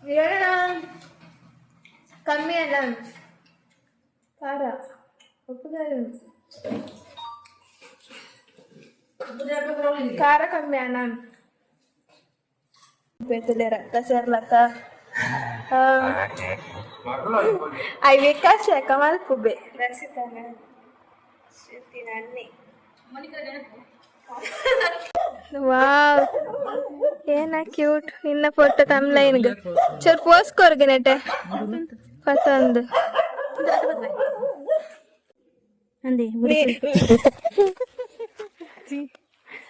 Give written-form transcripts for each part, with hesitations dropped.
ಏನ ಕಮ್ಮಿ ಅಲ್ಲ ಖಾರ ಖಾರ ಕಮ್ಮಿ ಅಣ್ಣ ಬೇತಲೆ ರಕ್ತ ಸೇರ್ಲಕ್ಕ ಐ ವಿಕಾಸ್ ಕಮಲ್ ಕುಬೆ ರಸಿತಾನ ಅನ್ನಿ ವಾವ್ ಏನ ಕ್ಯೂಟ್ ಇನ್ನ ಫೋಟೋ ತಮ್ಲೈನ್ಗೆ ಚೂರು ಪೋಸ್ಕೋರ್ಗೆ ನೆಟ್ಟೆ ಪತ್ತೊಂದು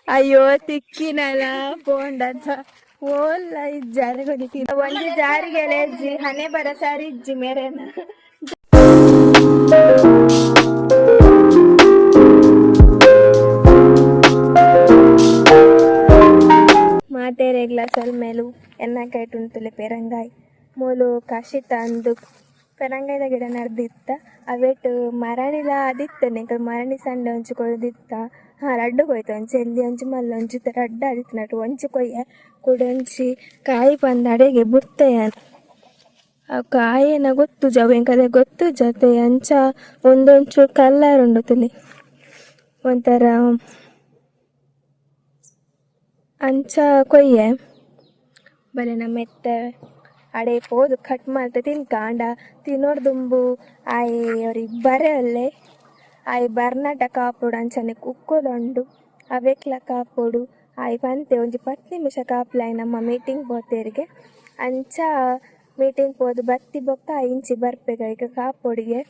ಅಯ್ಯೋ ತಿಕ್ಕಿನಲ್ಲ ಪೋಂಡಂತ ಓಲ್ಲ ಜಾರಿ ಹೊಡಿತೀನಿ ಒಂದು ಜಾರಿಗೆ ಎಜ್ಜಿ ಹನೆ ಬರ ಸಾರಿ ಇಜ್ಜಿ ಮೇರೇನ ಮಾತೇರೆ ಗ್ಲಾಸಲ್ ಮೇಲೂ ಎನ್ನಕಾಯಿ ಟುಂತುಲೆ ಪೆರಂಗಾಯಿ ಮೂಲು ಕಾಶಿತ ಅಂದು ಪೆರಂಗಾಯ್ದ ಗಿಡ ನಡೆದಿತ್ತ ಅವೇಟು ಮರಣಿಲ ಆದಿತ್ತನೆ ಮರಣಿ ಸಂಡೆ ಒಂಚು ಕೊಯ್ದಿತ್ತ ರಡ್ಡು ಕೊಯ್ತು ಒಂಚು ಎಲ್ಲಿ ಒಂಚು ಮಲ್ಲ ಒಂಚು ರಡ್ಡು ಆದಿತ್ತು ನಟು ಒಂಚು ಕೊಯ್ಯ ಕುಡೊಂಚಿ ಕಾಯಿ ಬಂದ ಅಡೆಗೆ ಬುಡ್ತೆಯ ಆ ಕಾಯಿನ ಗೊತ್ತು ಜವೆಂಕದೆ ಗೊತ್ತು ಜೊತೆ ಅಂಚ ಒಂದೊಂಚು ಕಲ್ಲರ್ ಉಂಡು ತುಲಿ ಒಂಥರ ಅಂಚ ಕೊಯ್ಯೆ ಬಲೆ ನಮ್ಮ ಮೆತ್ತ ಅಡೆ ಪೋದು ಕಟ್ ಮಾಡ್ತಾ ತಿನ್ಕಾಂಡ ತಿನ್ನೋಡ್ದುಂಬು ಆಯ್ ಅವ್ರಿಗೆ ಬರೆ ಅಲ್ಲೇ ಆಯ್ ಬರ್ನಾಟ ಕಾಪೋಡು ಅಂಚನೆ ಕುಕ್ಕೋದುಂಡು ಅವೆಕ್ಲ ಕಾಪೋಡು ಆಯ್ ಪಂತೆ ಒಂಜಿ 10 ನಿಮಿಷ ಕಾಪ್ಲಾಯ್ ನಮ್ಮ ಮೀಟಿಂಗ್ ಪೋತೆರಿಗೆ ಅಂಚ ಮೀಟಿಂಗ್ ಪೋದು ಬತ್ತಿ ಬೊಕ್ಕ ಇಂಚಿ ಬರ್ಪೇಗ ಈಗ ಕಾಪೋಡಿಗೆ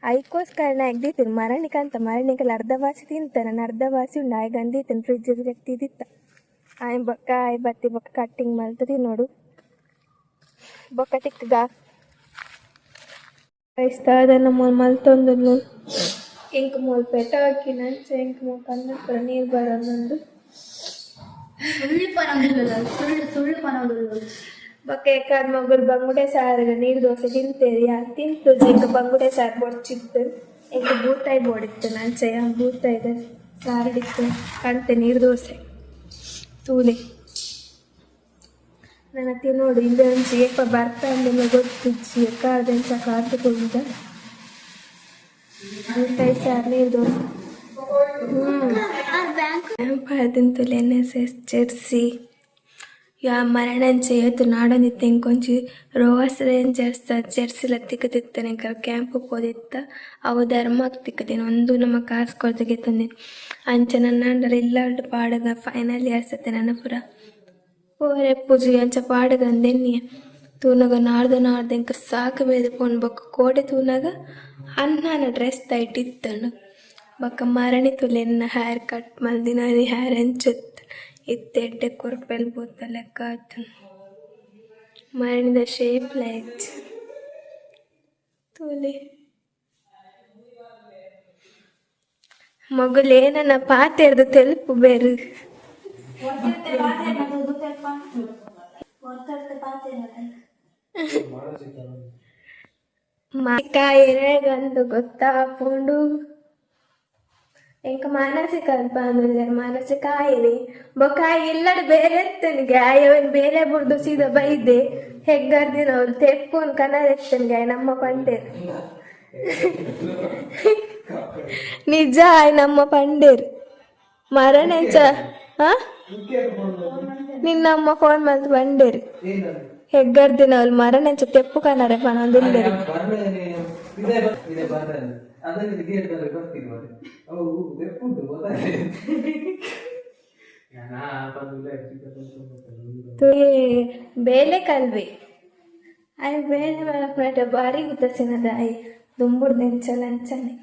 ಐಕೋಸ್ಕರ ನಾ ಎಗ್ದಿತ್ತೀನಿ ಮರಣಿಕಂತ ಮರಣಿಕಲ್ಲಿ ಅರ್ಧವಾಸಿ ತಿಂತಾನೆ ನಾನು ಅರ್ಧವಾಸಿ ಉಂಡು ಆಯ್ ಗಂದಿತ್ತೇನೆ ಫ್ರಿಜ್ಜಿಗೆ ವ್ಯಕ್ತಿದಿತ್ತ ಆಯ್ ಬೊಕ್ಕ ಆಯ್ ಬತ್ತಿ ಬೊಕ್ಕ ಕಟ್ಟಿಂಗ್ ಮಲ್ತು ತಿನ್ನೋಡು ಬೊಕ್ಕ ತಿಕ್ಕಗ ಇಷ್ಟ ಅದನ್ನು ಮಲ್ತೊಂದು ಇಂಕ್ ಮೂಲ್ ಪೆಟ ಹಾಕಿ ನಂಚೆ ಇಂಕ್ ಮೂಲ್ ಕನ್ನಡ ನೀರು ಬರೋದೊಂದು ಬೊಕ್ಕ ಎಕ್ಕಾದ ಮಗುರು ಬಂಗುಡೆ ಸಾರಿಗೆ ನೀರು ದೋಸೆ ತಿಂತೇರಿ ಯಾರು ತಿಂತು ಇಂಕ ಬಂಗುಡೆ ಸಾರು ಬೊಡ್ಚಿತ್ತು ಇಂಕ ಬೂತಾಯಿ ಬೋಡಿತ್ತು ನಂಚೆ ಬೂತಾಯಿದ ಸಾರಿಡಿತ್ತು ಕಂತೆ ನೀರು ದೋಸೆ ತೂಲೆ ನನ್ನ ತಿನ್ನೋಡು ಇಲ್ಲಿ ಒಂಚಿ ಏಪ ಬರ್ತಾ ಅಂದೆಲ್ಲ ಗೊತ್ತಿಜ್ಜಿ ಎಕ್ಕಾರ್ದಂಚ ಕಾತುಕೊಂಡ ಬೂತಾಯಿ ಸಾರು ನೀರು ದೋಸೆ ಪಾದಿಂತುಲೆ NSS ಜೆರ್ಸಿ ಯಾ ಮರಣಂಚೆ ಏತು ನಾಡನಿತ್ತ ಇಂಕೊಂಚಿ ರೋವಾಸ್ ರೇಂಜರ್ಸ್ ಜೆರ್ಸಿಲ ತಿಕ್ಕದಿತ್ತನೆ ಕ್ಯಾಂಪ್ ಪೋದಿತ್ತ ಅವು ಧರ್ಮಕ್ಕೆ ತಿಕ್ಕದೇನು ಒಂದು ನಮ್ಮ ಕಾಸು ಕೊಡ್ದಗೆ ತಂದೆ ಅಂಚ ನನ್ನ ಇಲ್ಲಾರ್ದು ಪಾಡಗ ಫೈನಲ್ ಇಯರ್ಸತ್ತೆ ನನ್ನ ಪುರ ಓರೆ ಪೂಜೆ ಅಂಚ ಪಾಡಗಂದೆನ್ನಿಯ ತೂನಗ ನಾಡ್ದು ಇಂಕ ಸಾಕು ಬೇದು ಪೋನ್ ಬೊಕ್ಕ ಕೋಡೆ ತೂನಗ ಅನ್ನನ ಡ್ರೆಸ್ ತೈಟಿತ್ತನು ಬೊಕ್ಕ ಮರಣಿ ತುಲೆನ್ನ ಹೇರ್ ಕಟ್ ಮಲ್ದಿನ ಹೇರ್ ಎಂಚುತ್ತ ಇತ್ತೆಡ್ಡೆ ಕೊರ್ಪೆಲ್ ಬೋತ ಲೆಕ್ಕ ಆತು ಮರಣಿದ ಶೇಪ್ ಲೈಟ್ ತೂಲೆ ಮಗುಲೇನ ಪಾತೆರ್ದು ತೆಲುಪು ಬೇರು ಕಾಯಿರೆಗಂದು ಗೊತ್ತಾಪುಂಡು ಎಂಕ ಮಾನಸಿಕ ಅನ್ಪಾಂದ್ರೆ ಮಾನಸಿಕ ಆಯಿನಿ ಬೊಕಾಯಿ ಇಲ್ಲಡ ಬೇರೆ ಎತ್ತನಿಗೆ ಆಯವನ್ ಬೇರೆ ಬುಡ್ದು ಸೀದಾ ಬೈದೆ ಹೆಗ್ಗರ್ದಿನ ಅವ್ರು ತೆಪ್ಪುನ್ ಕನ್ನಡ ಎತ್ತನಿಗೆ ನಮ್ಮ ಪಂಡೇರು ನಿಜ ಆಯ್ ನಮ್ಮ ಪಂಡೇರು ಮರಣೆಂಚ ನಿನ್ನಮ್ಮ ಫೋನ್ ಮಾಡ್ದು ಬಂಡೇರು ಹೆಗ್ಗರ್ದಿನ ಅವ್ರು ಮರಣೆಂಚ ತೆಪ್ಪು ಕನ್ನಡ ಪನೊಂದಿಲ್ಲೇರು ಬೇಲೆ ಕಲ್ವಿ ಆಯ್ ಬೇಲೆ ಮಲಕ್ನಾಟ ಬಾರಿ ಗುತ್ತಸಿನದ ಆಯ್ ದುಂಬುಡ್ದು ಎಂಚಲ ಅಂಚನೆ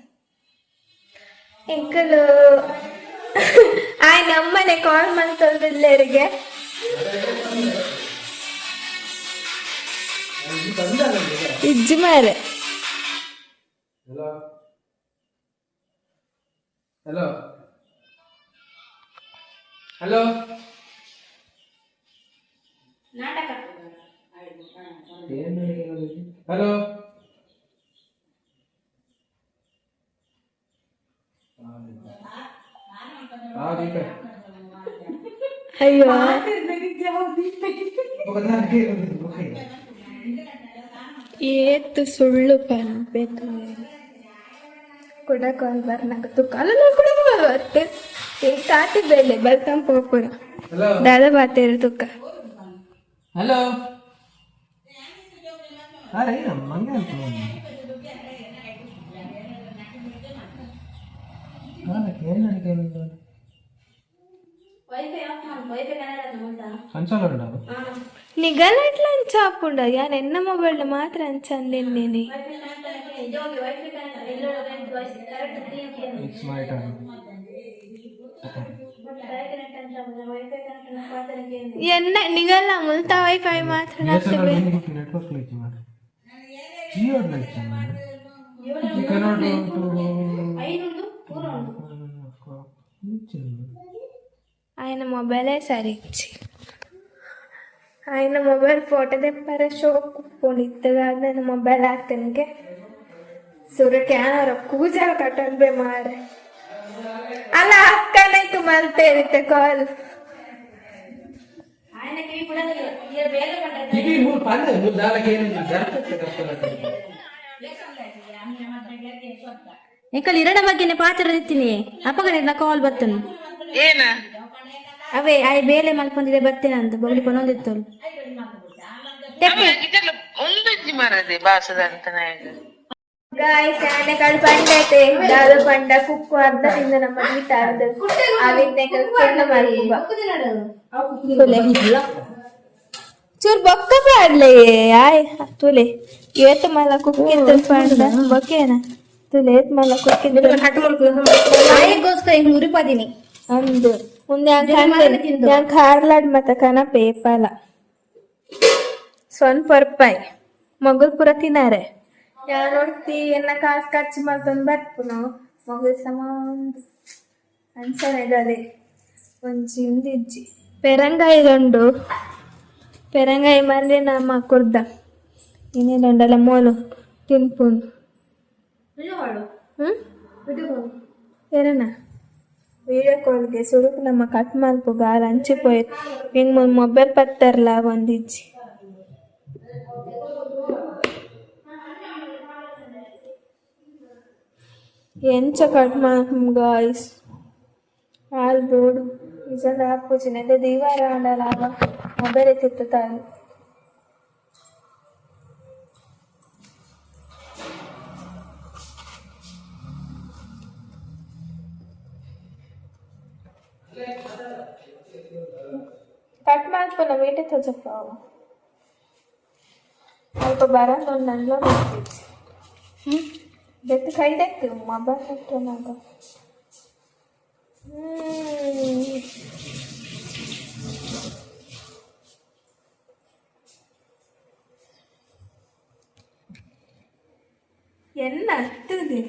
ಎಂಕಲು ಆಯ್ ನಮ್ಮನೆ ಕಾಲ್ ಮಾಡ್ತೊಂದಿಲ್ಲೇರಿಗೆ ಇಜ್ಜಿ ಮಾರೆ ಹಲೋ ಹಲೋ ನಾಟಕ ಹಲೋ ಅಯ್ಯೋ ಏತು ಸುಳ್ಳು ಪನ್ಬೇಕು ಕುಡಕೋಲ್ ಬರ್ನಾಗ ತುಕಾಲ ಕೂಡ ಬರುತ್ತೆ ಈಗ ಕಾಟಿ ಬೇಲೆ ಬರ್ಕಂಪ ಹೋಗ್ಪುರ ಹಲೋ ದಾದ ಬಾತೇರು ತುಕ್ಕ ಹಲೋ ಅರೆ ಮಂಗೆ ಅಂತ నిగల ఎట్లా అంచాపుండ యాన్ ఎన్న మొబైల్ మాత్రం అంచండి నేను ఎన్న నిగల ముల్తా వైఫై మాత్రం ఆయన మొబైలే సరిచ్చి ఆయన ಮೊಬೈಲ್ ಫೋಟೋ ತೆಪ್ಪಾರೆ ಶೋಕ್ ಪೋಣಿತ್ತದಾದ ನನ್ನ ಮೊಬೈಲ್ ಹಾಕ್ತೇನೆ ಸುರಕ್ಕೆ ಯಾರ ಕೂಜಾ ಕಟ್ಟನ್ಬೆ ಮಾರೆ ಅಲ್ಲ ಅಕ್ಕನಾಯ್ತು ಮಲ್ತೆ ಇರುತ್ತೆ ಕಾಲ್ ಎಂಕಲ್ ಇರಡ ಬಗ್ಗೆನೆ ಪಾತ್ರ ಇರ್ತೀನಿ ಅಪ್ಪಗಡೆ ಕಾಲ್ ಬರ್ತೇನೆ ಏನ ಅವೇ ಆಯ್ ಬೇಲೆ ಮಲ್ಕೊಂಡಿದೆ ಬರ್ತೇನೆ ಅಂತ ಬೊಗಳಿ ಕೊನೊಂದಿತ್ತು ಒಂದಜ್ಜಿ ಮರದೆ ಬಾಸದಂತ ಗಾಯ್ಸ್ ಆನೆಗಳು ಪಂಡೈತೆ ದಾದು ಪಂಡ ಕುಕ್ಕು ಅರ್ಧ ತಿಂದ ನಮ್ಮ ಗೀತಾರ್ದು ಚೂರ್ ಬೊಕ್ಕ ಪಾಡ್ಲೆ ಆಯ್ ತುಲೆ ಏತ್ ಮಲ ಕುಕ್ಕಿದ್ದು ಪಂಡ ಬೊಕ್ಕೇನ ತುಲೆ ಏತ್ ಮಲ ಕುಕ್ಕಿದ್ದು ಆಯ್ಗೋಸ್ಕರ ಈಗ ಉರಿಪಾದಿನಿ ಅಂದು ಮುಂದೆ ഞാൻ ಖಾರ್ಲಾಡ್ ಮತ್ತ ಕನ ಪೇಪಲ ಸೊನ್ ಪರ್ಪಾಯ್ ಮಗುಲ್ ಪುರ ತಿನ್ನಾರೆ ಯಾ ನೋಡ್ತಿ ಎನ್ನ ಕಾಸ್ ಖರ್ಚು ಮಾಡ್ಕೊಂಡು ಬರ್ಪುನು ಮಗುಲ್ ಸಮಾಂದು ಅಂಚನೆಗದೆ ಒಂಜಿ ಉಂದಿಜ್ಜಿ ಪೆರಂಗಾಯಿ ದಂಡು ಪೆರಂಗಾಯಿ ಮರ್ರೆ ನಮ್ಮ ಕುರ್ದ ಇನ್ನೇನಂಡಲ್ಲ ಮೋಲು ತಿನ್ಪುಂಡು ಏನ వీడియో కాల్ಗೆ ಸುರುಕು ನಮ್ಮ ಕಟ್ ಮಲ್ಪು ಗಾಲ ಹಂಚಿపోಯಿತ್ತು ಹಿಂಗೆ ಮೊಬೈಲ್ ಪತ್ತಾರಲ್ಲ ಒಂದಿಜ್ಜಿ ಎಂಚ ಕಟ್ ಮಾಡ್ಕೊ ಗಾಯ್ಸ್ ಹಾಲ್ ಬೋಡು ನಿಜಂದ ಹಾಪುಚಿನ ಅದೇ ದೀವಾರ ಆಡಲ್ಲ ಆಗ ಮೊಬೈಲ್ ಎತ್ತಿತ್ತು ತಾನು ಕಟ್ ಮಾಡ್ಕೊಂಡು ವೀಟೆ ತೋಚಪ್ಪ ಸ್ವಲ್ಪ ಬರೋದು ಒಂದು ನಂಗ್ಲೋ ಮಾಡ್ತಿದ್ವಿ ಬೆತ್ತು ಕೈದಕ್ಕೆ ಮೊಬೈಲ್ ಇಟ್ಟು ನಾಗ என்ன அத்துது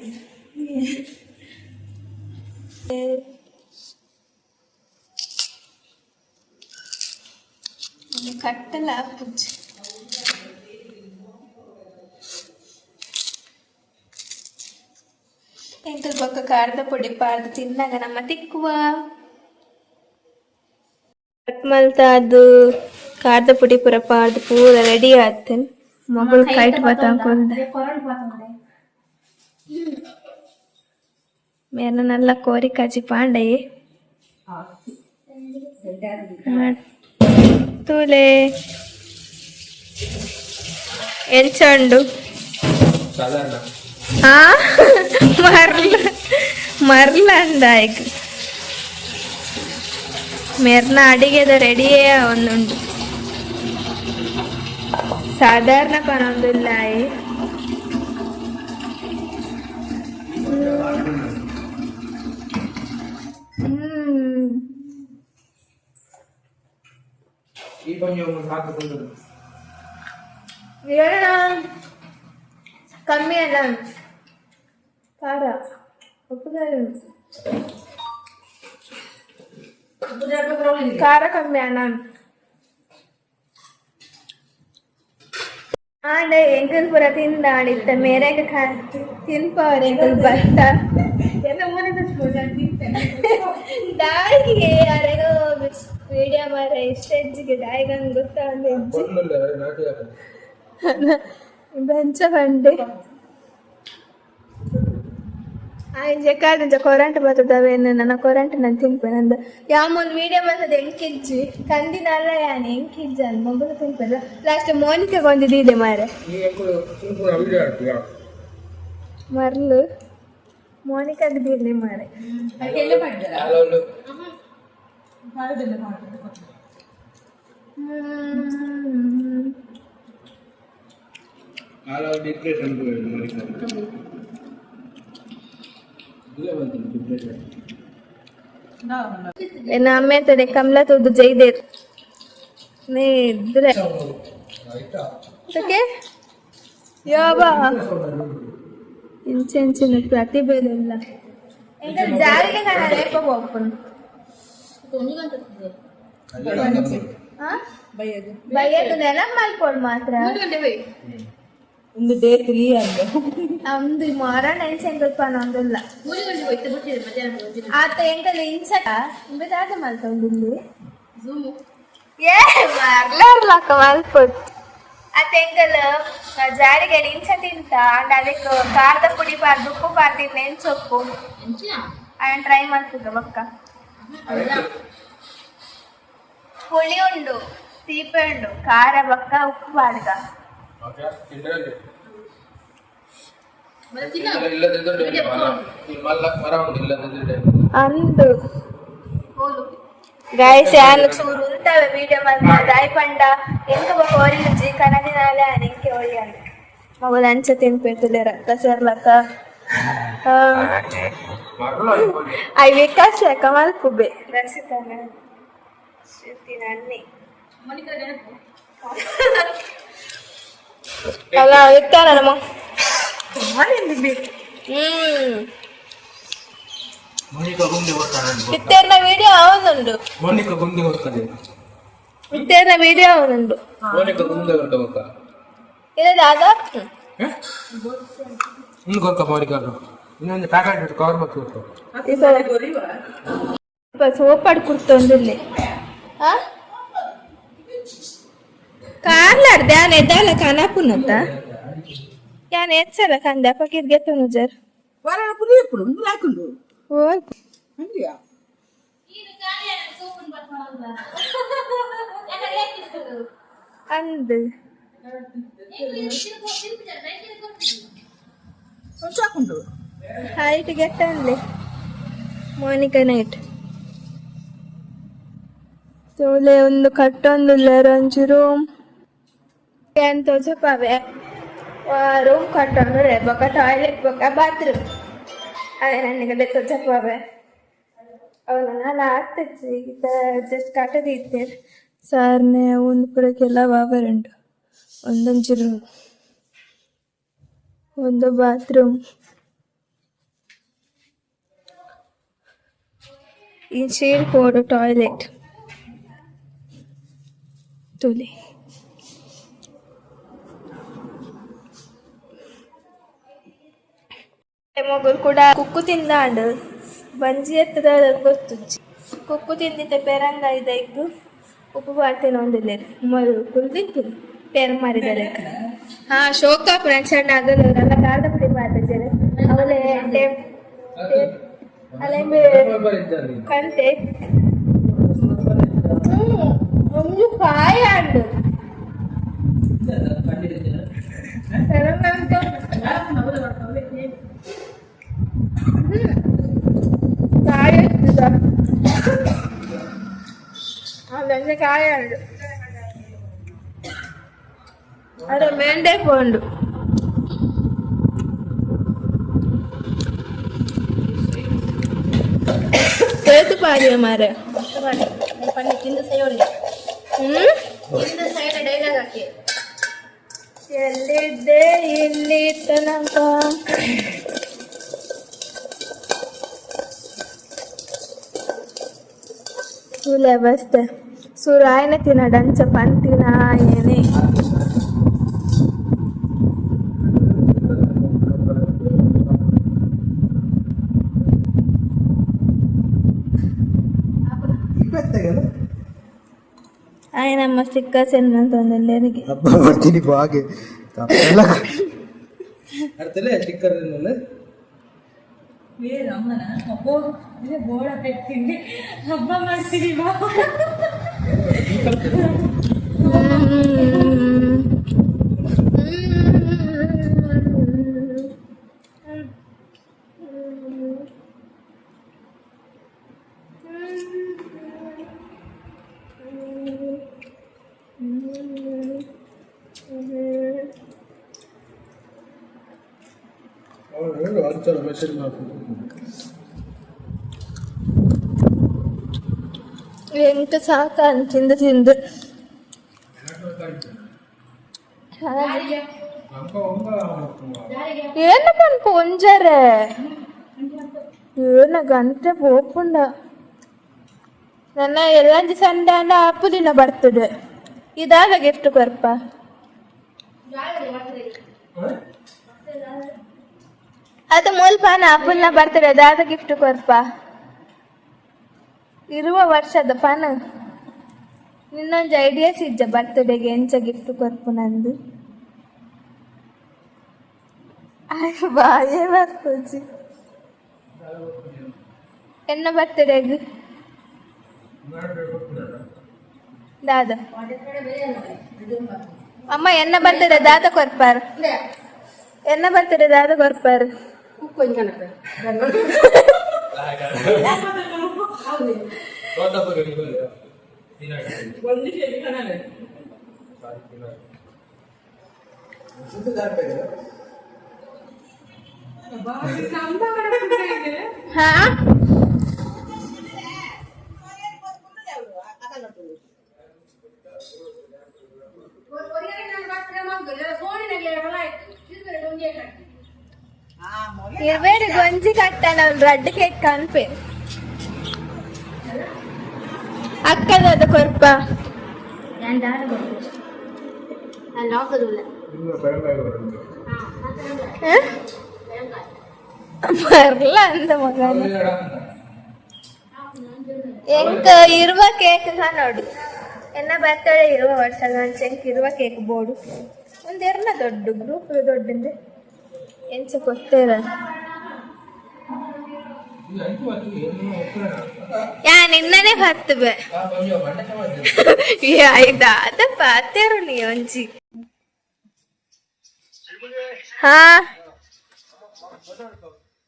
ಕಟ್ಟಲ್ಲ ಪುಜ್ಜಿ ಎಂಕಲ್ ಪಕ್ಕ ಖಾರದ ಪುಡಿ ಪಾರ್ದು ತಿನ್ನಾಗ ನಮ್ಮ ತಿಕ್ಕುವ ಕಟ್ ಮಲ್ತ ಅದು ಖಾರದ ಪುಡಿ ಪೂರ ಪಾರ್ದು ಪೂರ ರೆಡಿ ಆತನ್ ಮಗಳು ಕೈಟ್ ಬತ್ತಾಕೊಂಡ ಮೇನ ನಲ್ಲ ಕೋರಿ ಕಾಜಿ ಪಾಂಡಯ್ಯ ತೂಲೆ ಎಂಚಂಡು ಹಾ ಮರ್ಲಂದಾಯ್ಕ ಮೇರ್ನ ಅಡಿಗೆದ ರೆಡಿಯೇ ಒಂದುಂಡು ಸಾಧಾರಣ ಪನೊಂದಿಲ್ಲ ಕಮ್ಮಿ ಅಲ್ಲ ಖಾರ ಖಾರ ಕಮ್ಮಿ ಅಣ್ಣ ಆಂಡೆ ಎಂಕಲ್ ಪುರ ತಿಂದಾಡಿತ್ತ ಮೇರೆಗೆ ತಿನ್ಪವ್ರ ಎಂಕಲ್ ಭತ್ತ ದಾಯಿಗೆ ಯಾರೇನೋ ವಿಡಿಯೋ ಮಾರ ಇಷ್ಟೆಜ್ಜಿಗೆ ದಾಯಿಗಂಗೆ ಗೊತ್ತಾಗ ಬೆಂಚ ಬಂಡೆ ಆಯ್ತು ಕಾದಂಚ ಕೊರಂಟ್ ಬರ್ತದವೇನು ನನ್ನ ಕೊರಂಟ್ ನಾನು ತಿನ್ಪೇನಂದ ಯಾಮೊಂದು ವಿಡಿಯೋ ಬರ್ತದೆ ಎಂಕಿಜ್ಜಿ ಕಂದಿನ ಅಲ್ಲ ಯಾನೆ ಎಂಕಿಜ್ಜ ಅಂತ ಮೊಬೈಲ್ ತಿನ್ಪೇನ ಲಾಸ್ಟ್ ಮೋನಿಕಾಗ ಒಂದು ಇದೆ ಮಾರೆ ಮರ್ಲು ಮೋನಿಕಾಗ ದೀರ್ಲಿ ಮಾರೆ ಎನ್ನ ಅಮ್ಮೆ ಅಂತದೆ ಕಮಲ ತೋದು ಜೈದೇರ್ ನೀ ಇದ್ರೆ ಯಾಬಾ ಇಂಚಿನ ಪ್ರತಿಭೆಲ್ಲ ಎಂತ ಜಾರಿಗೆ ನಾನು ರೇಪ ಹೋಗ್ಕೊಂಡು ಬೈಯದು ನೆಲ ಮಲ್ಕೊಂಡು ಮಾತ್ರ ಒಂದು ಡೇ 3 ಅಂದೆ ನಮ್ದು ಮಾರಣ ಎಂಚೆಂಗಲ್ಪ ನೊಂದಿಲ್ಲ ಆತ ಎಂಕಲ್ ಇಂಚಕ ಇಂಬದಾದ ಮಲ್ತೊಂದಿಲ್ಲಿ ಏ ಮರ್ಲಾರ್ಲಕ್ಕ ಮಲ್ಪೊಟ್ಟು ಆತ ಎಂಕಲ್ ಜಾರಿಗೆ ಇಂಚ ತಿಂತ ಅಂಡ್ ಅದಕ್ಕೆ ಖಾರದ ಪುಡಿ ಬಾರ್ದು ಉಪ್ಪು ಬಾರ್ದು ನೆಂಚೊಪ್ಪು ಅಣ್ಣ ಟ್ರೈ ಮಾಡ್ತಿದ್ದ ಬಕ್ಕ ಹುಳಿ ಉಂಡು ತೀಪೆ ಉಂಡು ಖಾರ ಬಕ್ಕ ಉಪ್ಪು ಬಾರ್ಗ ಅಂದು ಗೈಸ್ ಯಾನು ಚೂರು ಉಂಟವೆ ವಿಡಿಯೋ ಮಾಡಿ ದಾಯಿ ಪಂಡ ಎಂಕ ಒಳಿಜಿ ಕನದಿನಾಲೆ ಎಂಕೆ ಒಳ್ಳಿ ಅಂತ ಮಗು ಅಂಚ ತಿನ್ಪೇತಲೆ ರಕ್ತ ಸೇರ್ಲಕ್ಕ ಐ ವಿಕಾಸ್ ಲೆಕ್ಕ ಮಲ್ಪುಬೆ ರಸಿತಾನ ಶ್ರುತಿ ನನ್ನಿ ಅಲ್ಲ ಇರ್ತಾನ ನಮ್ಮ ಇತ್ತೇರ್ನ ವಿಡಿಯೋ ಅವನುಂಡು ಇತ್ತೇರ್ನ ವಿಡಿಯೋ ಅವನುಂಡು ಇಲ್ಲದ ಆಧಾರ್ ಸೋಪಾಡು ಕುರ್ತೊಂದಿಲ್ಲಿ ಕಾರ್ಲಾಡ್ದೆ ಯಾನ್ ಎದ್ದಾಲ ಕನಾಪುನತ್ತ ಯಾನ್ ಎಚ್ಚಲ ಕಂದ ಪಕಿರ್ಗೆತ್ತನು ಜರ್ ಓಯ್ ಅಂದು ಹೈಟ್ ಗೆಟ್ಟನ್ಲೆ ಮೋನಿಕಾ ನೈಟ್ ತೋಲೆ ಒಂದು ಕಟ್ಟೊಂದು ರಂಜು ರೂಮ್ ಎಂತ ಚಪಾವೆ ರೂಮ್ ಕಟ್ಟೊಂದು ರೇ ಬೊಕ ಟಾಯ್ಲೆಟ್ ಬೊಕ ಬಾತ್ರೂಮ್ ಅದೇ ನನಗೆ ಚಪಾವೆ ಅವನ ನಾನು ಆಗ್ತಿದ್ವಿ ಜಸ್ಟ್ ಕಟ್ಟದಿದ್ದೇನೆ ಸಾರ್ನೆ ಒಂದು ಪುರಕ್ಕೆಲ್ಲ ವಾವರುಂಡು ಒಂದೊಂದು ರೂಮ್ ಒಂದು ಬಾತ್ರೂಮ್ ಈ ಶೇಡ್ ಕೋಡು ಟಾಯ್ಲೆಟ್ ತುಲಿ ಮಗರು ಕೂಡ ಕುಕ್ಕು ತಿಂದಾಂಡು ಬಂಜಿ ಎತ್ತದ ಗೊತ್ತುಜ್ಜಿ ಕುಕ್ಕು ತಿಂದಿದ್ದ ಪೆರಂಗ ಇದೈಕು ಉಪ್ಪು ಬಾರ್ತೇನೆ ಒಂದಿಲ್ಲ ಮರು ಕುಲ್ದಿತ್ತು ಪೆರ್ ಮಾರಿದ ಲೆಕ್ಕ ಹಾ ಶೋಕ ಫ್ರೆಂಡ್ಸ್ ಆಗಲ್ಲ ನನ್ನ ಕಾರದ ಪುಡಿ ಮಾಡ್ತಿದ್ದೇನೆ ಅವಲೇ ಅಲೆಂಬೆ ಕಂತೆ ಒಂದು ಕಾಯ ಅಂಡು ಕಾಯ ಅದಂದ್ರೆ ಕಾಯ ಅಂಡು ಅದೇ ಮೆಂಡೆ ಕೊಂಡು ಕೇತು ಪಾಡಿಯ ಮಾರೆ ಎಲ್ಲಿದ್ದೆ ಇಲ್ಲಿ ತನಕ ಸುಲೆ ಬಸ್ತೆ ಸುರಾಯನ ತಿನ್ನ ಡಂಚ ಪಂತಿನ ಏನೇ ಆಯ್ನಮ್ಮ ಸ್ಟಿಕ್ಕರ್ಸ್ ಎಲ್ಲ ತಂದೆಲ್ಲರಿಗೆ ಹಬ್ಬ ಬರ್ತೀನಿ ಹಾಗೆ ಅರ್ಥಲೇ ಟಿಕ್ಕರ್ ಏ ಅಮ್ಮನ ಅಪ್ಪೋ ಇದೇ ಬೋಳ ಪೆಟ್ಟಿಂಗೆ ಹಬ್ಬ ಮಾಡ್ತೀವಿ ಬಾ. ಮೆಸೇಜ್ ಮಾಡ್ತೀನಿ. ಎಂತ ಸಾಕ ತಿಂದು ತಿಂದು ಏನು ಪನ್ಪು ಒಂಜರೆ ಏನ ಗಂಟೆ ಪೋಪುಂಡ ನನ್ನ ಎಲ್ಲಂಜಿ ಸಂಡೆ ಅಂಡ ಅಪ್ಪುದಿನ ಬರ್ತದೆ ಇದಾಗ ಗಿಫ್ಟ್ ಕೊರ್ಪ ಅದು ಮುಲ್ಪಾನ ಅಪ್ಪುಲ್ನ ಬರ್ತದೆ ಅದಾದ ಗಿಫ್ಟ್ ಕೊರ್ಪ ಇರುವ ವರ್ಷದ ಪಾನ ನಿನ್ನೊಂದು ಐಡಿಯಾಸ್ ಇಜ್ಜ ಬರ್ತಡೆಗೆ ಎಂಚ ಗಿಫ್ಟ್ ಕೊರ್ಪು ನಂದು ಬಾಯೇ ಬರ್ತಜಿ ಎನ್ನ ಬರ್ತಡೆಗೆ ದಾದ ಅಮ್ಮ ಎನ್ನ ಬರ್ತಡೆ ದಾದ ಕೊರ್ಪಾರು ಎನ್ನ ಬರ್ತಡೆ ದಾದ ಕೊರ್ಪಾರು ಹಾ ಇರ್ಬೇಡಿ ಗೊಂಜಿ ಕಟ್ಟಾನ ರಡ್ಡು ಕೇಕ್ ಕನ್ಪೆ ಅಕ್ಕದ ಕೊರ್ಪ ಬರ್ಲ ಅಂದ ಮಗ ಎಂಕ ಇರುವ ಕೇಕ್ ನೋಡು ಎನ್ನ ಬರ್ತಡೆ ಇರುವ ವರ್ಷದ ಎಂಕ ಇರುವ ಕೇಕ್ ಬೋರ್ಡು ಒಂದೆರ್ನ ದೊಡ್ಡ ಗ್ರೂಪ್ ದೊಡ್ಡಂದೆ ಎಂಚ ಕೊಟ್ಟೇರ ಯಾ ನಿನ್ನನೆ ಬರ್ತವೆ ಆಯ್ತಾ ಅದ ಪಾತೇರು ನೀ ಒಂಜಿ ಹಾ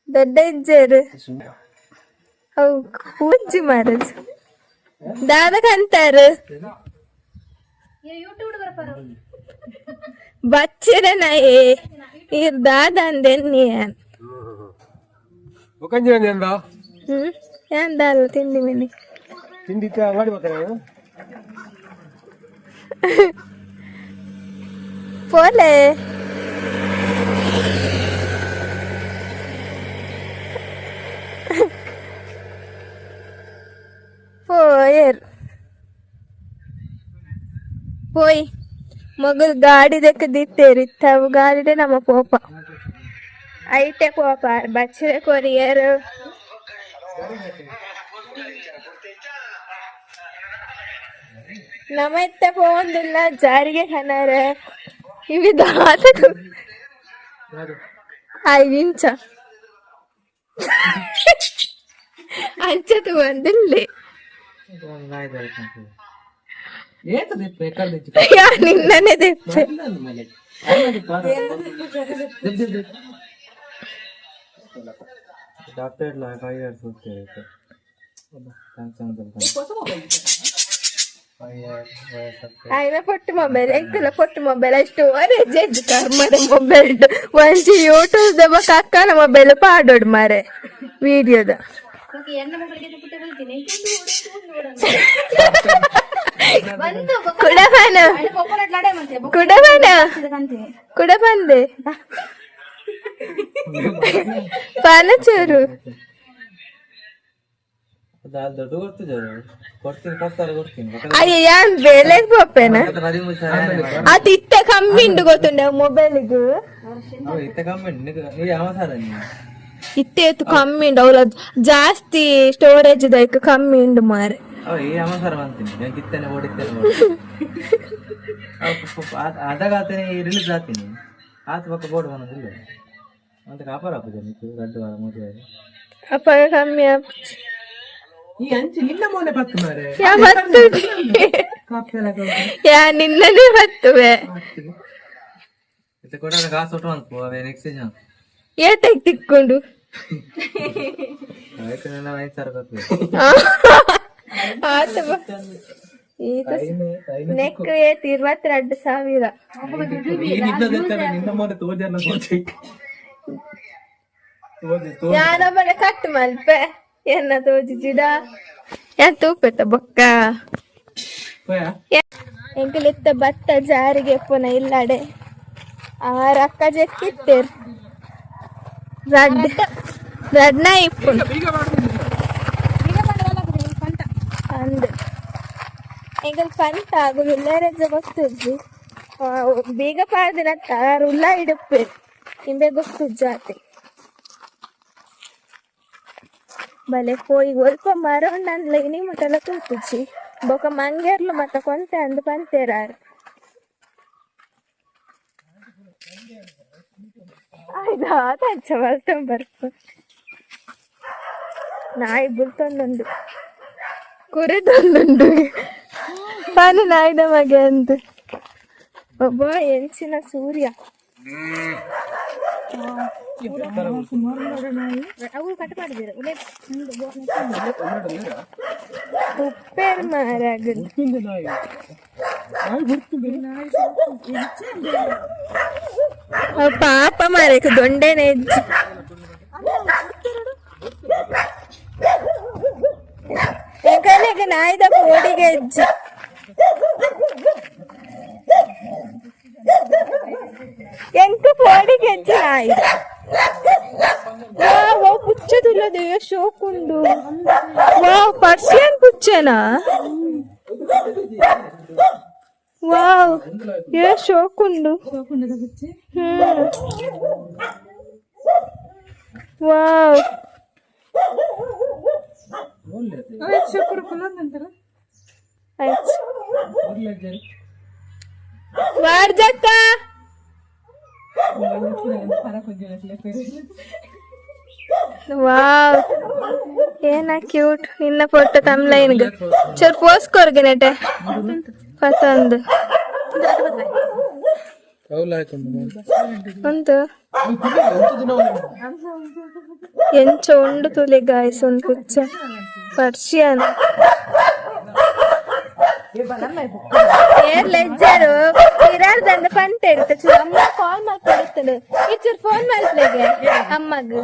ದೊಡ್ಡ ಇಜ್ಜೇರು ಹೌ ಕೂಜಿ ಮಾರಜ್ ದಾದಕಂತಾರು ಬಚ್ಚಿರ ನಾಯೇ ಇರ್ ದಾದ ಅಂದೆನ್ನಿ ಯಾಂದಲ್ಲ ತಿಂಡಿ ಮಿನಿ ಪೋಲೆ పోయి మొగలు గాడి దెక్క దిత్తేరిత్తావు గాడిదే నమ్మ పోప అయితే పోప బచ్చరే కొరియర్ ನಮ್ಮತ್ತೆ ಪೋಂದಿಲ್ಲ ಜಾರಿಗೆ ಕನಾರ ಇವಿ ದಾತಕು ಇಂಚ ಅಂಚದು ಒಂದಿಲ್ಲಿ ನಿನ್ನನೆ ದೆಪ್ಪೆ ఆయన పొట్టు మొబైల్ ఎంకుల పొట్టు మొబైల్ స్టోరేజ్ ఎడ్జ్ కర్మరే మొబైల్ ಒಂಚಿ ಯೂಟ್ಯೂಬ್ ದಬ ಕಕ್ಕನ ಮೊಬೈಲ್ ಪಾಡೋಡು ಮಾರೆ ವಿಡಿಯೋದ ಕೂಡ ಬಂದೆ ಪಾನಚೂರು ಅಯ್ಯ ಬೇಲೆಗ್ ಪೋಪೇನ ಅದು ಇತ್ತ ಕಮ್ಮಿ ಉಂಡು ಗೊತ್ತುಂಡೆ ಮೊಬೈಲಿಗೂ ಇತ್ತೆ ಕಮ್ಮಿ ಉಂಡು ಅವಳ ಜಾಸ್ತಿ ಸ್ಟೋರೇಜ್ ಕಮ್ಮಿ ಉಂಡು ಮಾರೆ ಈ ಅಮಸರ ಅಂತೀನಿ ನಾನು ಕಿತ್ತೇನೆ ಓಡಿತ್ತೇನೆ ಅದಾಗ ಆತೇನೆ ರಿಲೀಸ್ ಆಗ್ತೀನಿ ಆತ ಪಕ್ಕ ಬೋರ್ಡ್ ಬಂದಿಲ್ಲ ಅಂತ ಕಾಪಾರ ಹಾಕಿದೆ ಗಡ್ಡು ಮೂರು ಅಪ್ಪ ಕಮ್ಮಿ ಈ ಅಂಚಿ ನಿನ್ನ ಮೊನ್ನೆ ಪತ್ತು ಮಾರೆ ಯಾ ಬತ್ತು ಯಾ ನಿನ್ನನೇ ಬತ್ತುವೆ ಕೊಡ ಕಾಸು ಒಟ್ಟು ಅಂತ ಅವೇ ಎಕ್ಸ್ಚೇಂಜ್ ಏಟಾಗಿ ತಿಕ್ಕೊಂಡು ಅದಕ್ಕೆ ನನ್ನ 5,000 ಕೊಟ್ಟು ಆತ ನೆಕ್ ಏತ್ 22,000 ನಿನ್ನ ಮೊನ್ನೆ ತೋಜನ ಯಾನ ಬರ ಕಟ್ ಮಲ್ಪೆ ಎನ್ನ ತೋಜಿ ಜಿಡ ಯಾ ತೂಪೆತ್ತ ಬೊಕ್ಕ ಎಂಕಲಿತ್ತ ಭತ್ತ ಜಾರಿಗೆ ಪುನ ಇಲ್ಲಡೆ ಆರ ಅಕ್ಕ ಜೆಕ್ಕಿತ್ತೇರ್ ರಡ್ನ ಇಪ್ಪುಂಡು ಅಂದ್ ಎಂಕಲ್ ಪಂಟ ಆಗುದು ಉಲ್ಲಾರಜ್ಜ ಗೊತ್ತುಜ್ಜಿ ಬೀಗ ಪಾಡ್ದಿನ ಉಲ್ಲ ಇಡುಪ್ಪೇರು ಇಂಬೆ ಗೊತ್ತುಜ್ಜಾತೆ ಬಲೆ పోయి ఒల్ప మరొండండ్ల ఇని ముటల కూర్చి బొక మంగేర్లు మత కొంత అందు పంతేరారు ಆಯ್ದಾ ತಂಚ ಬರ್ತಂ ಬರ್ಪ ನಾಯಿ ಬುಲ್ತೊಂದುಂಡು ಕುರಿದೊಂದುಂಡು ಪನಿ ನಾಯ್ದ ಮಗೆ ಅಂದು ಒಬ್ಬ ಎಂಚಿನ ಸೂರ್ಯ ಅವು ಕಟ್ ಮಾಡಿದ್ದೀರ ಉಪ್ಪೇರು ಮಾರಾಗದು ಪಾಪ ಮಾರಕ್ಕೆ ದೊಂಡೆನೆ ಹೆಜ್ಜಿ ಕಲೆಗೆ ನಾಯ್ದ ಕೋಡಿಗೆ ಹೆಜ್ಜಿ ಎಂಕ ಕೋಡಿಗೆ ಹೆಜ್ಜಿ ನಾಯ್ದ ವಾವ್ ಪುಚ್ಚದುಲ್ಲದೆ ಶೋಕುಂಡು ವಾವ್ ಪರ್ಷಿಯನ್ ಪುಚ್ಚನಾ ವಾವ್ ಶೋಕುಂಡು ವಾವ್ ವಾರ್ಜಕ್ಕ ವಾವ್ ಏನ ಕ್ಯೂಟ್ ನಿನ್ನ ಫೋಟೋ ತಮ್ಲೈನ್ಗ ಚೂರ್ ಪೋಸ್ಟ್ ಕೊರ್ಗೆನೆಟೆ ಪತಂದು ಒಂದು ಎಂಚ ಉಂಡು ತುಲೆ ಗಾಯ್ಸ್ ಒಂದು ಪುಚ್ಚ ಪರ್ಷಿಯನ್ ಏರ್ ಲೆಜ್ಜರು ಇರಾರ್ದಂದ ಪಂಟ ಇರುತ್ತೆ ಅಮ್ಮ ಕಾಲ್ ಮಾಡ್ಕೊಡ್ತಾಳೆ ಇಚ್ಚೂರು ಫೋನ್ ಮಾಡ್ಲಿಗೆ ಅಮ್ಮಗ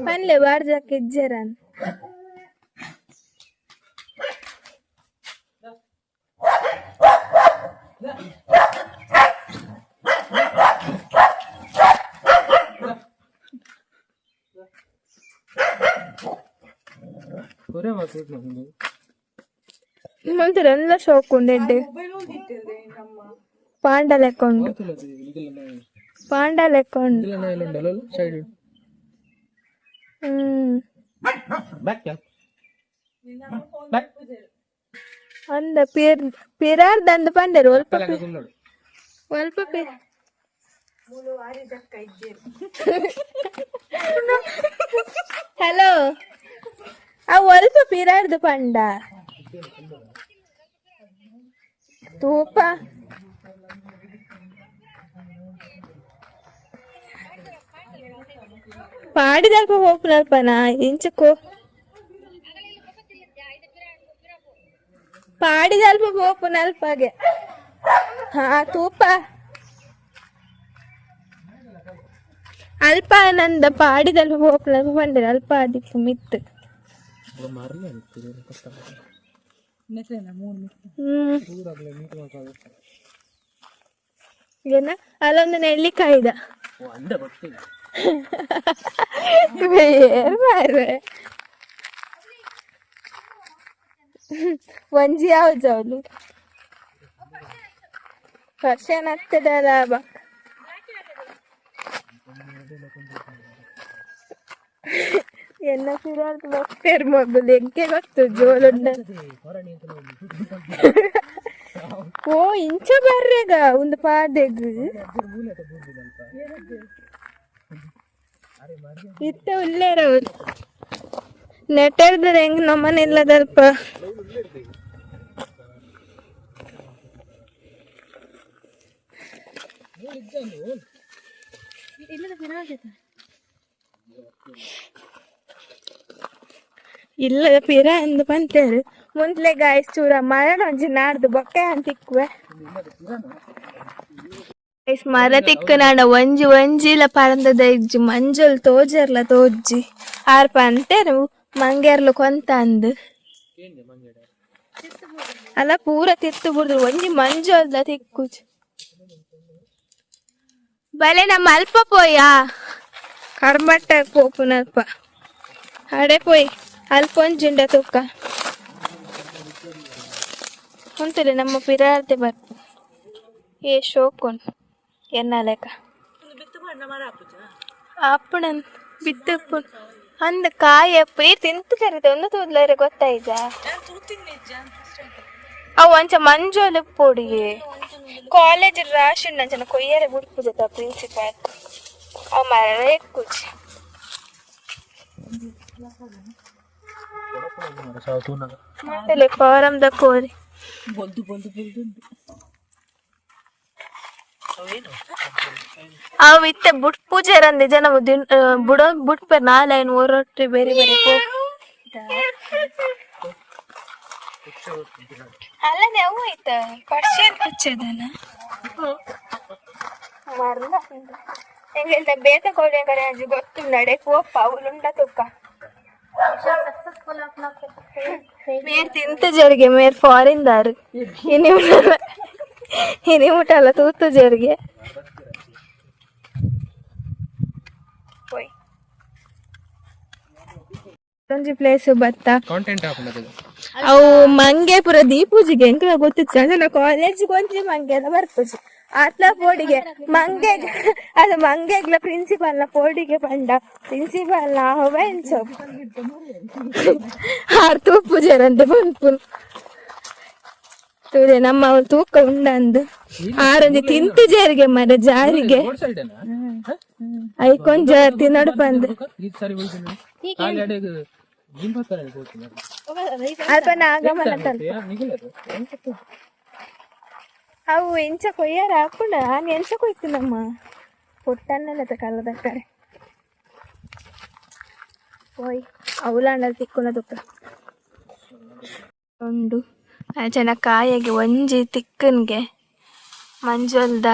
ಪನ್ಲೆ ಬಾರ್ಜಕ್ಕೆ ಇಜ್ಜರನ್ ಮಂತ್ರ ಎಲ್ಲ ಶೋಕುಂಡೆ ಪಾಂಡ ಲೆಕ್ಕೊಂಡು ಪಾಂಡ ಲೆಕ್ಕೊಂಡು ಅಂದ ಪಿರಾರ್ದಂದು ಪಂಡರು ಒಲ್ಪ ಒಲ್ಪ ಹಲೋ ಆ ಒಲ್ಪ ಪಿರಾರ್ದು ಪಂಡ ತೂಪ ಪಾಡಿದಲ್ಪ ಹೋಗ್ನಲ್ಪನ ಇಂಚಕ್ಕೋ ಪಾಡಿದಲ್ಪ ಹೋಗ್ನಲ್ಪಗೆ ಹಾ ತೂಪ ಅಲ್ಪ ನಂದ ಪಾಡಿದಲ್ಪ ಹೋಗ್ನಲ್ಪ ಬಂದಿರ ಅಲ್ಪ ಅದಿಪ್ಪು ಮಿತ್ತು ಏನ ಅಲ್ಲೊಂದು ನೆಲ್ಲಿಕಾಯ್ದ ಮಾರ್ರೆ ಒಂಜಿ ಯಾವ ಜವಲು ವರ್ಷನ ಹತ್ತದ ಲಾಭ ಎನ್ನ ಫಿರಾರ್ದು ಬಪ್ಪೇರು ಮೊಬೈಲ್ ಎಂಕೆ ಗೊತ್ತು ಜೋಲುಂಡ ಓ ಇಂಚ ಬರ್ರೆಗ ಒಂದು ಪಾದೆಗ್ ಇತ್ತ ಉಲ್ಲೇರ ನೆಟ್ಟರ್ದ್ರೆ ಹೆಂಗ್ ನಮ್ಮನೆ ಇಲ್ಲದಲ್ಪ ಇಲ್ಲದ ಪಿರ ಅಂದು ಬಂತೇರು ಮುಂದ್ಲೆ ಗಾಯ್ಸ್ ಚೂರ ಮರಣ ಒಂಜಿ ನಾಡ್ದು ಬೊಕ್ಕೆ ಅಂತಿಕ್ವೆ ಮರ ತಿಕ್ಕನಾಡ ಒಂಜಿ ಒಂಜಿಲ ಪರಂದದ ಇಜ್ಜಿ ಮಂಜುಲ್ ತೋಜರ್ಲ ತೋಜ್ಜಿ ಆರ್ಪ ಅಂತೇರು ಮಂಗೇರ್ಲು ಕೊಂತ ಅಂದು ಅಲ್ಲ ಪೂರ ತಿತ್ತು ಬಿಡ್ದು ಒಂಜಿ ಮಂಜುಲ್ದ ತಿಕ್ಕುಜಿ ಬಲೆ ನಮ್ಮ ಅಲ್ಪ ಪೋಯಾ ಕರ್ಮಟ್ಟ ಪೋಪುನಲ್ಪ ಅಡೆ ಪೋಯ್ ಅಲ್ಪ ಒಂಜುಂಡ ತುಕ್ಕ ಉಂಟಲೆ ನಮ್ಮ ಪಿರಾರ್ದೆ ಬರ್ತು ಏ ಶೋಕೊನ್ ಎನ್ನ ಲೆಕ್ಕ ಅಪ್ಪಣನ್ ಬಿತ್ತಪ್ಪು ಅಂದ ಕಾಯಪ್ಪ ಈ ತಿಂತು ಕರೀತ ಒಂದು ತೂದ್ಲಾರೆ ಗೊತ್ತಾಯ್ತ ಅವು ಅಂಚ ಮಂಜೋಲು ಪೊಡಿಗೆ ಕಾಲೇಜ್ ರಾಶಿ ಅಂಚನ ಕೊಯ್ಯರೆ ಬಿಡ್ಪುಜತ ಪ್ರಿನ್ಸಿಪಾಲ್ ಅವ್ ಮರ ಎಕ್ಕುಜಿ ಮತ್ತೆ ಫಾರಮ್ದ ಕೋರಿ ಅವು ಇತ್ತೆ ಬುಟ್ ಪೂಜೆ ರಂದೆ ಜನ ಬುಡೋ ಬುಟ್ ಪೇರ್ ನಾಲೈನ್ ಓರೊಟ್ಟಿ ಬೇರೆ ಬೇರೆ ಅಲ್ಲದೆ ಅವು ಆಯ್ತ ಪರ್ಷಿಯನ್ ಪುಚ್ಚದನ ಮರ್ಲ ಹೆಂಗ ಬೇತ ಕೋಳಿ ಕರೆ ಅಂಜು ಗೊತ್ತು ನಡೆ ಕೋಪ ಅವಳುಂಡ ತುಕ್ಕ ಮೇರ್ ತಿಂತ ಜರಿಗೆ ಮೇರ್ ಫಾರಿನ್ ದಾರು ಇನಿ ಮುಟ್ಟಲ್ಲ ತೂತು ಜರಿಗೆ ಒಂಜಿ ಪ್ಲೇಸ್ ಬತ್ತ ಅವು ಮಂಗೆ ಪುರ ದೀಪೂಜಿಗೆ ಎಂಕ ಗೊತ್ತಿತ್ತು ಅಂದ್ರೆ ಕಾಲೇಜ್ಗೆ ಒಂಜಿ ಮಂಗೆ ಎಲ್ಲ ಬರ್ತುಜಿ ಆತ್ಲ ಪೋಡಿಗೆ ಮಂಗೆ ಅದು ಮಂಗೆಗ್ಲ ಪ್ರಿನ್ಸಿಪಾಲ್ನ ಪೋಡಿಗೆ ಪಂಡ ಪ್ರಿನ್ಸಿಪಾಲ್ನ ಹೊವೆಂಚ ಆರ್ ತೂಪುಜರಂತೆ ಬಂದ್ಪುನ್ ತೂದೆ ನಮ್ಮ ಅವ್ರು ತೂಕ ಉಂಡಂದು ಆರೊಂಜಿ ತಿಂತು ಜಾರಿಗೆ ಮರ ಜಾರಿಗೆ ಐಕೊಂಜ ತಿನ್ನಡು ಬಂದು ಅಲ್ಪ ನಾಗಮನ ಅವು ಎಂಚ ಕೊಯ್ಯಾರ ಹಾಕೊಂಡ ನಾನು ಎಂಚ ಕೊಯ್ತು ನಮ್ಮ పొట్టన్నలత కళ్ళ దగ్గర పోయి అవులాಂಡಲ್ಲಿ ತಿಕ್ಕೊಳದಕ್ಕ ಉಂಡು ಜನ ಕಾಯಿಗೆ ಒಂಜಿ ತಿಕ್ಕನ್ಗೆ ಮಂಜಲ್ದ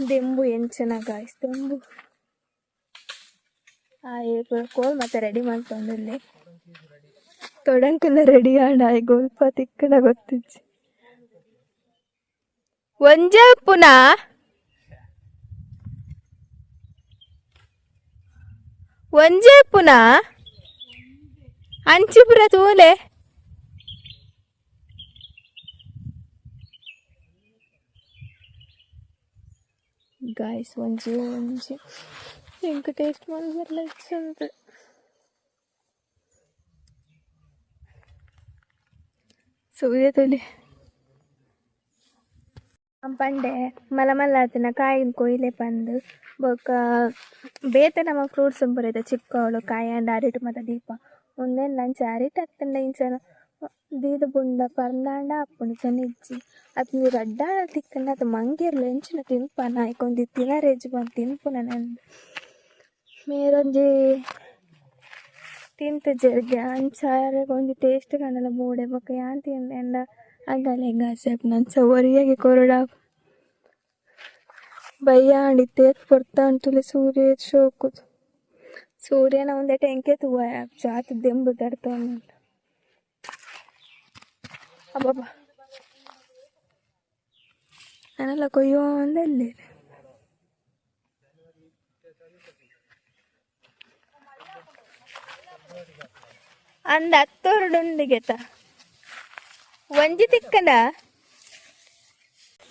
ದೆಂಬು ಎಂಚನ ಗಾಯ್ಸ್ ದೆಂಬು ಕೋಲ್ ಮತ್ತೆ ರೆಡಿ ಮಾಡ್ಕೊಂಡಲ್ಲಿ ತೊಡಂಕಲ್ಲ ರೆಡಿ ಆಂಡ ಗೋಲ್ಪ ತಿಕ್ಕನ ಗೊತ್ತಿಜ್ಜಿ ಒಂಜ ಪುನಃ ಒಂಜೆ ಪುನಃ ಅಂಚಿಪುರ ತೂಲೆ ಗಾಯ್ಸ್ ಒಂಜಿ ಎಂಕ ಟೇಸ್ಟ್ ಮಾಡಿ ಬರ್ಲಿಕ್ಸ್ ಸೂರ್ಯ ತೊಲಿ ಪಂಡೆ ಮಲ್ಲ ಮಲ್ಲಾತಿನ ಕಾಯಿನ ಕೊಯ್ಲೆ ಪಂದು ಬೊಕ್ಕ ಬೇತೆ ನಮ್ಮ ಫ್ರೂಟ್ಸ್ ಬರೈತೆ ಚಿಕ್ಕವಳು ಕಾಯಿ ಅಂಡ್ ಅರಿಟು ಮತ್ತು ದೀಪ ಒಂದೇನು ಲಂಚ್ ಅರಿಟು ಹತ್ತಂಡ ಇಂಚನ ದೀದ ಬುಂಡ ಪರ್ನಾಂಡ ಅಪ್ಪುಂಡು ಚನಿಜ್ಜಿ ಅದು ನೀವು ರಡ್ಡಾಣ ತಿಕ್ಕಂಡ ಅದು ಮಂಗೇರ್ಲು ಎಂಚಿನ ತಿನ್ಪನ ಆಯ್ಕೊಂದು ತಿನ್ನರೇಜ್ ಬಂದು ತಿನ್ಪುನ ನಂದು ಮೇರೊಂಜಿ ತಿಂತ ಜರ್ಗೆ ಅಂಚಾರಿಗೆ ಒಂದು ಟೇಸ್ಟ್ ಕಾಣಲ್ಲ ಬೋಡೆ ಬೊಕ್ಕ ಯಾನ್ ತಿಂದ ಅಗಲೆ ಗಾಸೆಪ್ ನಂಚ ಒರಿಯಾಗಿ ಕೊರಡ ಬಯ್ಯಾಂಡಿ ತೇಕ್ ಪೊರ್ತಾ ಉಂಟುಲೆ ಸೂರ್ಯ ಶೋಕುದು ಸೂರ್ಯನ ಒಂದೇ ಟೆಂಕೆ ತೂವ ಜಾತಿ ದೆಂಬು ತಡ್ತಾ ಉಂಟು ಅಬ್ಬಬ್ಬ ನಾನೆಲ್ಲ ಕೊಯ್ಯೋ ಒಂದಲ್ಲಿ ಅಂದ ಹತ್ತೋರಡುಂಡಿಗೆತ ಒಂಜಿ ತಿಕ್ಕಂಡ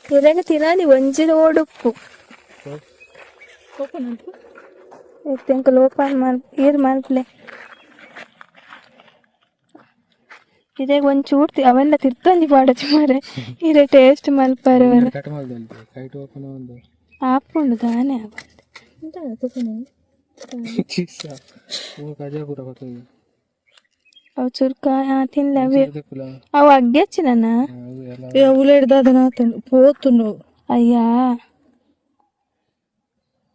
ತಿರಗ ತಿನಾಲಿ ಒಂಜಿ ಓಡುಪ್ಪು ಇತ್ತೆಂಕ ಲೋಪಾಲ್ ಏರ್ ಮಲ್ಪ್ಲೆ ಇದಾಗ ಒಂಚೂರು ಅವೆಲ್ಲ ತಿರ್ತಂಜಿ ಪಾಡತಿ ಮಾರೆ ಇರೆ ಟೇಸ್ಟ್ ಮಲ್ಪಾರವರ ಕಟ್ ಮಾಡ್ದಂತೆ ಕೈಟ್ ಓಪನ್ ಒಂದು ಆಪುಂಡು ದಾನೆ ಚಿಪ್ಸ್ ಓ ಕಜಾಪುರ ಬರ್ತದೆ ಅವು ಚುರ್ಕ ತಿನ್ಲೆ ಅವು ಅದಕ್ಕಲ್ಲ ಅವು ಅಗ್ಗೆಚ್ಚಿ ನನ್ನ ಅದು ಎಲ್ಲ ಉಳ್ಳಾಡ್ದಾದನ పోతును ಅಯ್ಯಾ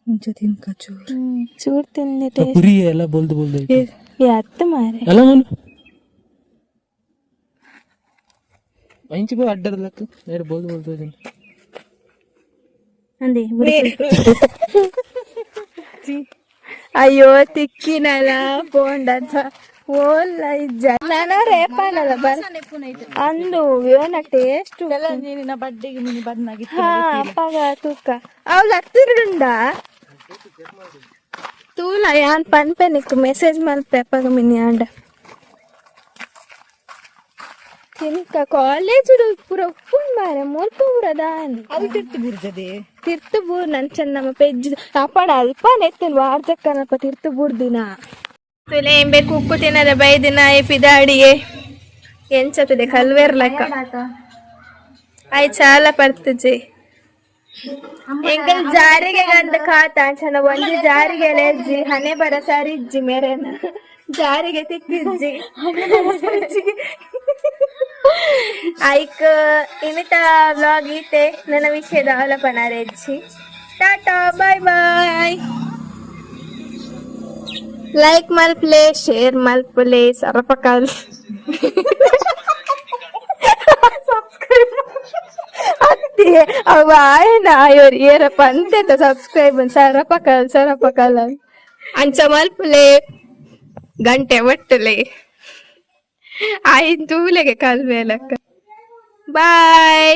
ಇಂಚ ತಿನ್ಕ ಚೂರು ಚೂರು ತಿನ್ನಿ ಟೇಸ್ಟ್ ಪುರಿ ಎಲ್ಲ ಬೊಲ್ದು ಬೊಲ್ದು ಅತ್ತ ಮಾರೆ ಎಲ್ಲ ಮನು ಇಂಚು ಬೋ ಅಡ್ಡದ ಲಕ್ಕ ಎರಡು ಬೊಲ್ದು ಬೊಲ್ದು ಅಂದೆ ಅಯ್ಯೋ ತಿಕ್ಕಿನಲ್ಲ ಬೋಂಡದ ಓಲ್ಲ ಇಜ್ಜ ನಾನು ರೇಪಾನಲ್ಲ ಬರ್ ಅಂದು ಯೋನ ಟೇಸ್ಟ್ ನೀನಿನ ಬಡ್ಡೆಗೆ ನೀನು ಬನ್ನಾಗಿತ್ತು ಹಾ ಅಪ್ಪಗ ತೂಕ ಅವ್ಳು ಹತ್ತಿರಡುಂಡ ತೂಲ ಯಾನ್ ಪನ್ಪೆನಿಕ್ ಮೆಸೇಜ್ ಮಲ್ಪೆ ಅಪ್ಪಗ ಮಿನಿ ಆಂಡ ತಿನ್ಕ ಕಾಲೇಜ್ ಪೂರ ಉಪ್ಪುಂಡ್ ಮಾರೆ ಮುಲ್ಪ ಪೂರ ದಾನಿ ಅದು ತಿರ್ತಿ ಬುರ್ಜದೆ ತಿರ್ತು ಬೂರ್ ನಂಚನ್ ನಮ್ಮ ಪೆಜ್ಜಿ ಅಪ್ಪಣ ಅಲ್ಪ ನೆತ್ತನ್ ವಾರ್ಜಕ್ಕನಪ್ಪ ತಿರ್ತು ಬೂರ್ದಿನ ತುಲೆ ಎಂಬೆ ಕುಕ್ಕು ತಿನ್ನದ ಬೈದಿನ ಪಿದಾಡಿಗೆ ಎಂಚತದೆ ಕಲ್ವೇರ್ ಲೆಕ್ಕ ಆಯ್ ಚಾಲ ಪಡ್ತಜೆ ಎಂಕಲ್ ಜಾರಿಗೆ ಗಂಧ ಕಾತ ಅಂಚನ ಒಂಜಿ ಜಾರಿಗೆ ಎಲೆಜ್ಜಿ ಹನೆ ಬರ ಸರಿಜ್ಜಿ ಮೇರೆನ ಜಾರಿಗೆ ತಿಕ್ಕಿಜ್ಜಿ ಐಕ್ ಇಮಿತ ವ್ಲಾಗ್ ಈತೆ ನನ್ನ ವಿಷಯದ ಅವಲೋಕನ ರೆಜ್ಜಿ ಟಾಟಾ ಬಾಯ್ ಬಾಯ್ ಲೈಕ್ ಮಲ್ಪ್ಲೆ ಶೇರ್ ಮಲ್ಪ್ಲೆ ಸರಪಕಾಲ್ ಸಬ್ಸ್ಕ್ರೈಬ್ ಅತ್ತಿ ಅವ ಆಯ್ನ ಆಯೋರ್ ಏರಪ್ಪ ಅಂತೆತ ಸಬ್ಸ್ಕ್ರೈಬ್ ಸರಪಕಾಲ್ ಅಂಚ ಮಲ್ಪ್ಲೆ ಗಂಟೆ ಒಟ್ಟಲೆ ಆಯ್ತು ತೂಲೆಗೆ ಕಲ್ವೇಲಕ್ಕ ಬಾಯ್.